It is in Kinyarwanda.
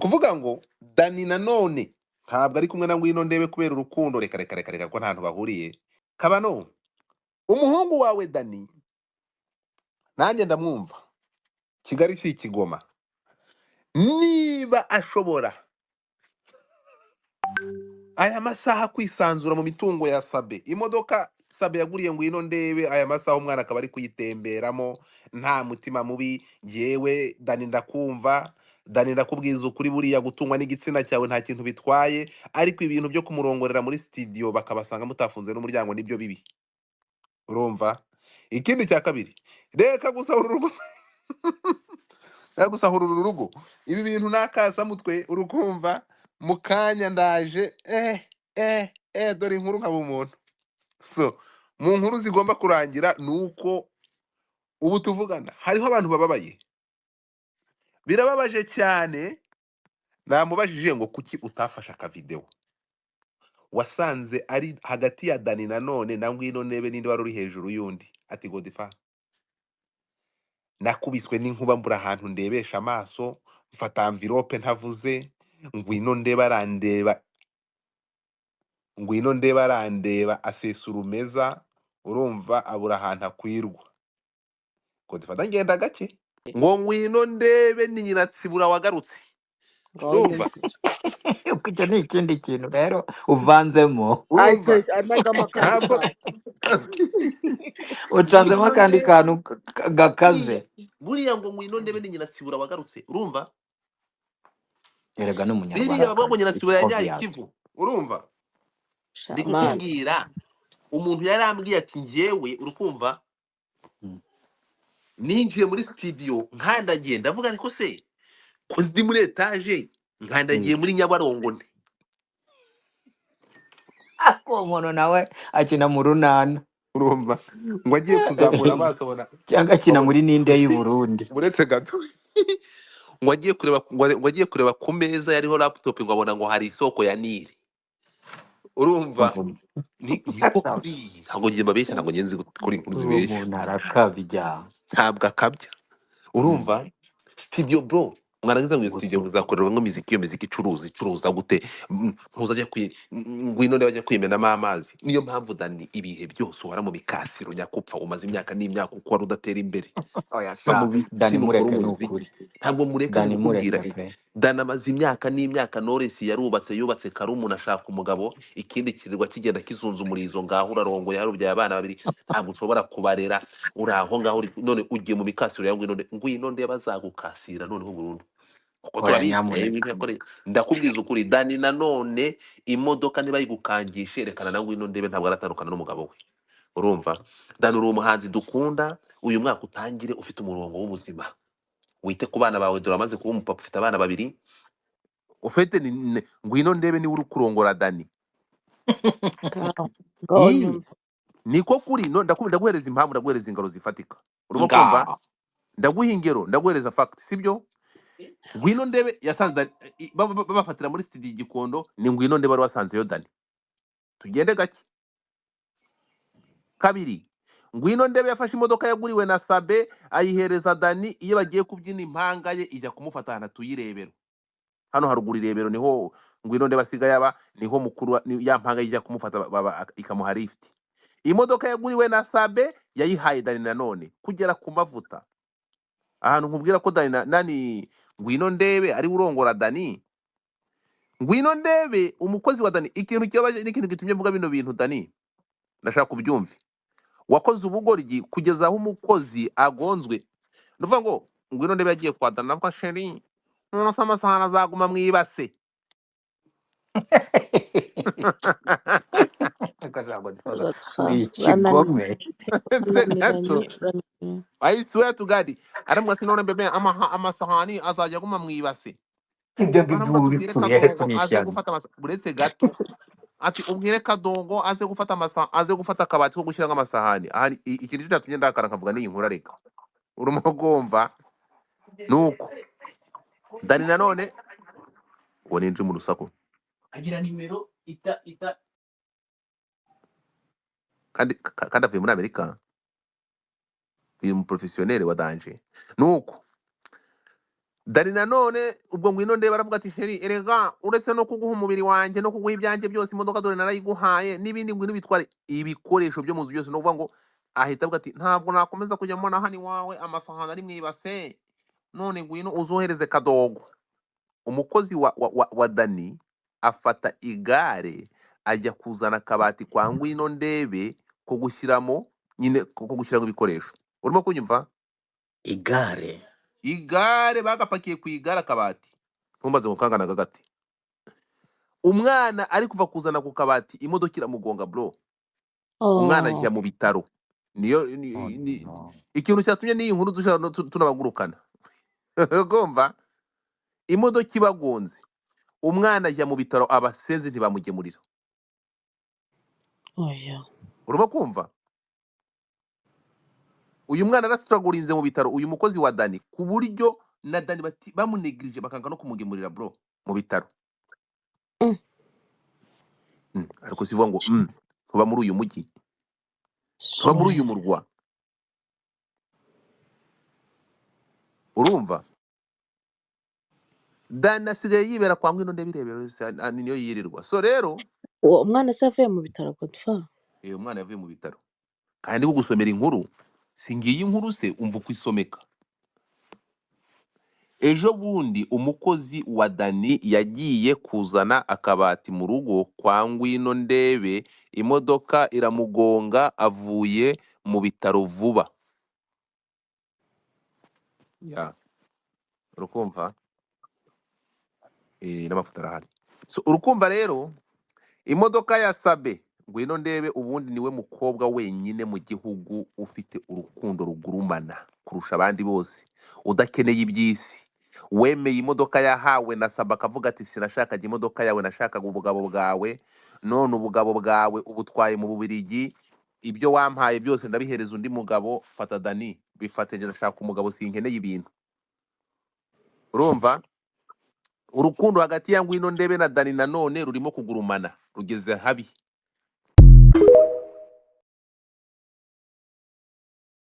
kuvuga ngo Dani nanone ntabwo ari kumwe na Ngwino Ndebe kubera urukundo, reka reka reka reka, ko nta hantu bahuriye. Kabano, umuhungu wawe Dani nanjye ndamwumva, Kigali si ikigoma, niba ashobora aya masaha kwisanzura mu mitungo ya Sabe, imodoka Sabe yaguriye Ngwino Ndebe, aya masaha umwana akaba ari kuyitemberamo nta mutima mubi. Yewe Dani ndakumva, Dani ndakubwiza ukuri, buriya gutungwa n'igitsina cyawe nta kintu bitwaye, ariko ibintu byo kumurongorera muri studio bakabasanga mutafunze n'umuryango nibyo bibi, urumva. Ikindi cya kabiri, reka gusahura urugo reka gusahura uru rugo, ibi bintu nakasamutwe, urukumva. Mu kanya ndaje, dore inkuru nkaba umuntu. So mu nkuru zigomba kurangira ni uko ubu tuvugana hariho abantu bababaye, birababaje cyane. Namubajije ngo kuki utafashe akavideo, wasanze ari hagati ya Dani nanone na Ngwino Ndebe, ninde wari uri hejuru y'undi? Ati Godifa, nakubiswe n'inkuba mbura ahantu ndebesha amaso, mfata envelope ntavuze, Ngwino Ndebe arandeba, Ngwino Ndebe arandeba asesa urumeza, urumva, abura ahantu akwirwa. Godifa ndagenda gake ngo Ngwino Ndebe ni Nyiratsibura wagarutse, urumva. Uko icyo ni ikindi kintu rero uvanzemo, Urumva anagamo akandi ntabwo kantu ucanzemo Ngwino akandi Ndebe kantu gakaze. buriya ngo Ngwino Ndebe ni Nyiratsibura wagarutse, urumva. Erega ni Biriya umunyarwandakazi, bavuga ngo it's Nyiratsibura yanyaye obvious. ikivu, urumva. Ndi shamani kukubwira umuntu yarambwiye ati njyewe, urukumva, Mm. ninjiye muri studio nkandagiye, ndavuga ariko se ko ndi muri etage nkandagiye muri Nyabarongo nte? Uwo muntu nawe akina mu runana Urumva, ngo agiye kuzamura amaso abona cyangwa akina abona muri ninde y'u Burundi. uretse gato ngo agiye kureba ku meza yariho laptop, ngo abona ngo hari isoko ya Nili, urumva. Umva, Niko kuri, ntabwo ngiye mbabeshya, ntabwo ngenzi kuri inkuru uwo zibeshya, muntu arakabya ntabwo akabya, urumva. Studio bro, mwarangiza ngo iyo studio gusa. muzakorerwa nk'imiziki, iyo miziki icuruza gute? Ntuzajya Ngwino Ndebe ajya kwimenamo amazi. Niyo mpamvu Dani ibihe byose uhora mu bikasiro nyakupfa, umaze imyaka n'imyaka uko wari udatera imbere, Oya va mu sha, Dani bitsina ukora mureke ni umuziki. ukuri, Ntabwo mureka, ni Dani gukubwira mureke pe. Dani amaze imyaka n'imyaka. Knowless yubatse Karumuna, ashaka umugabo, ikindi kirirwa kigenda kizunza umurizo, ngaho urarongoye, yarubyaye abana babiri, ntabwo ushobora kubarera, uri aho ngaho none ugiye mu bikasiro ya Ngwino Ndebe azagukasira noneho burundu, kuko Oya turabizi nyamuneka. ndakubwiza ukuri. Dani nanone imodoka niba yigukangisha, erekana na Ngwino Ndebe ntabwo aratandukana n'umugabo we, urumva. Dani uri umuhanzi dukunda, uyu mwaka utangire ufite umurongo w'ubuzima, wite ku bana bawe, dore amaze kuba umupapa, ufite abana babiri, ufite Ngwino Ndebe niwe uri kurongora Dani. ngo nyumva Niko kuri, ndaguhereza impamvu, ndaguhereza ingero zifatika, urimo kumva. Ndaguha ingero, ndaguhereza fact, sibyo? Ngwino Ndebe yasanze bafatira muri studio Gikondo, ni Ngwino Ndebe wari wasanzeyo Dani. Tugende gake. Kabiri, Ngwino Ndebe yafashe imodoka yaguriwe na Sabe ayihereza Dani, iyo bagiye kubyina impanga ye ijya kumufata ahantu tuyirebero. Hano haruguru irebero niho Ngwino Ndebe asigaye aba, niho mukuru ya mpanga ijya kumufata ikamuha lift. Imodoka yaguriwe na Sabe yayihaye Dani nanone kugera ku mavuta. Ahantu nkubwira ko Dani nani Ngwino Ndebe ari urongora Dani. Ngwino Ndebe umukozi wa Dani, ikintu kibabaje n'ikintu gitumye mvuga bino bintu Dani, ndashaka kubyumva. Wakoze ubugoryi kugeza aho umukozi agonzwe. Nuvuga ngo Ngwino Ndebe yagiye kwa Dani, navuga sheri, umunsi amasahani azaguma mwibase. Uri ikigome. Se gato, I swear to God, aramwa sinone bebe amasahani azajya aguma mwibase. Ibyo Aramba tubwire bipfuye Kadongo aze tunishyano. gufata buretse gato. Ati ubwire Kadongo aze gufata aze gufata akabati ko gushyiramo amasahani. Ahari ikintu cyatumye ndakara nkavuga n'iyi nkuru areka. Urimo gomva nuko Dani nanone uwo ninje mu rusaku. Agira nimero ita Kandi avuye muri Amerika. Uyu mu professionnel wa danger. Nuko Dani nanone ubwo ngwino ndeba aravuga ati sheri erega uretse no kuguha umubiri wanjye no kuguha ibyanjye byose imodoka dore narayiguhaye n'ibindi ngwino bitware ibikoresho byo mu nzu byose no kuvuga ngo ahita avuga ati ntabwo nakomeza kujya mbona hano iwawe amasahani ari mu ibase none ngwino uzohereze kadogo. Umukozi wa Dani afata igare ajya kuzana akabati kwa ngwino ndebe ko gushyiramo nyine ko gushyiramo ibikoresho. Urimo kunyumva? igare Igare bagapakiye ku igare akabati. Ntumbaze ngo kanganaga gati. Umwana ari kuva kuzana ku kabati imodoka iramugonga bro. Umwana Oh. ajya mu bitaro. Niyo oh no ikintu cyatumye n'iyi nkuru dushaka tunabagurukana. Ugomba imodoka ibagonze. Umwana ajya mu bitaro abasezi ntibamugemurira. Oya. Urimo kumva? Uyu mwana arasituragurinze mu bitaro uyu mukozi wa Dani ku buryo na Dani bamunegirije bakanga no kumugemurira bro mu bitaro. Mm. Ariko sivuga ngo tuba muri uyu mujyi tuba muri uyu Swear. murwa. Urumva? Dani asigaye yibera kwa ngwino ndebirebera niyo yirirwa. So rero Uwo mwana se yavuye mu bitaro Godfa? uyu mwana yavuye mu bitaro. Kandi gusomera inkuru singiye inkuru se umva uko isomeka. Ejo bundi umukozi wa Dani yagiye kuzana akabati mu rugo kwa ngwino ndebe imodoka iramugonga avuye mu bitaro vuba. Ya, urukumva? N'amafoto arahari. So urukumva rero imodoka ya Sabe ngwino ndebe ubundi niwe mukobwa wenyine mu gihugu ufite urukundo rugurumana kurusha abandi bose udakeneye iby'isi. Wemeye imodoka yahawe na Saba akavuga ati sinashakaga imodoka yawe nashakaga ubugabo bwawe none ubugabo bwawe ubutwaye mu Bubiligi ibyo wampaye byose ndabihereza undi mugabo. Fata Dani bifate njye nashaka umugabo sinkeneye ibintu. Urumva? Urukundo hagati ya ngwino ndebe na Dani nanone rurimo kugurumana rugeze habi.